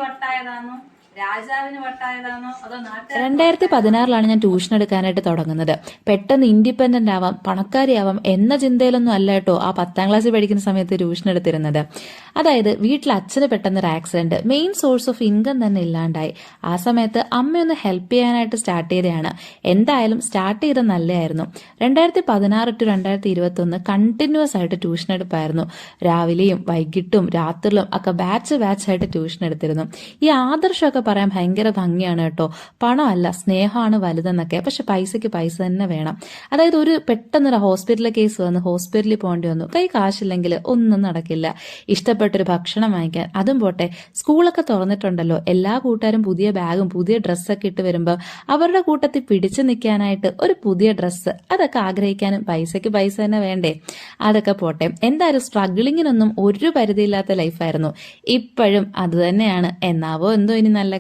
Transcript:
വട്ടായതാണോ രാജാവിന് വട്ടായതാണോ അതോ 2016 ഞാൻ ട്യൂഷൻ എടുക്കാനായിട്ട് തുടങ്ങുന്നത്. പെട്ടെന്ന് ഇൻഡിപെൻഡന്റ് ആവാം, പണക്കാരിയാവാം എന്ന ചിന്തയിലൊന്നും അല്ല കേട്ടോ ആ 10ാം ക്ലാസ്സിൽ പഠിക്കുന്ന സമയത്ത് ട്യൂഷൻ എടുത്തിരുന്നത്. അതായത് വീട്ടിൽ അച്ഛന് പെട്ടെന്നൊരു accident, main source of income തന്നെ ഇല്ലാണ്ടായി. ആ സമയത്ത് അമ്മയൊന്ന് ഹെൽപ്പ് ചെയ്യാനായിട്ട് സ്റ്റാർട്ട് ചെയ്തതാണ്. എന്തായാലും സ്റ്റാർട്ട് ചെയ്ത നല്ലതായിരുന്നു. 2016 to 2021 കണ്ടിന്യൂസ് ആയിട്ട് ട്യൂഷൻ എടുപ്പായിരുന്നു. രാവിലെയും വൈകിട്ടും രാത്രിയിലും ഒക്കെ ബാച്ച് ആയിട്ട് ട്യൂഷൻ എടുത്തിരുന്നു. ഈ ആദർശമൊക്കെ പറയാൻ ഭയങ്കര ഭംഗിയാണ് കേട്ടോ. പണമല്ല സ്നേഹമാണ് വലുതെന്നൊക്കെ. പക്ഷെ പൈസയ്ക്ക് പൈസ തന്നെ വേണം. അതായത് പെട്ടെന്നൊരു ഹോസ്പിറ്റലിലെ കേസ് വന്ന് ഹോസ്പിറ്റലിൽ പോകേണ്ടി വന്നു. കൈ കാശില്ലെങ്കിൽ ഒന്നും നടക്കില്ല. ഇഷ്ടപ്പെട്ടൊരു ഭക്ഷണം വാങ്ങിക്കാൻ, അതും പോട്ടെ, സ്കൂളൊക്കെ തുറന്നിട്ടുണ്ടല്ലോ, എല്ലാ കൂട്ടുകാരും പുതിയ ബാഗും പുതിയ ഡ്രസ്സൊക്കെ ഇട്ട് വരുമ്പോൾ അവരുടെ കൂട്ടത്തിൽ പിടിച്ചു നിൽക്കാനായിട്ട് ഒരു പുതിയ ഡ്രസ്സ്, അതൊക്കെ ആഗ്രഹിക്കാനും പൈസയ്ക്ക് പൈസ തന്നെ വേണ്ടേ. അതൊക്കെ പോട്ടെ, എന്തായാലും സ്ട്രഗിളിങ്ങിനൊന്നും ഒരു പരിധിയില്ലാത്ത ലൈഫായിരുന്നു. ഇപ്പോഴും അത് തന്നെയാണ്. എന്നാവോ എന്തോ ഇനി നല്ല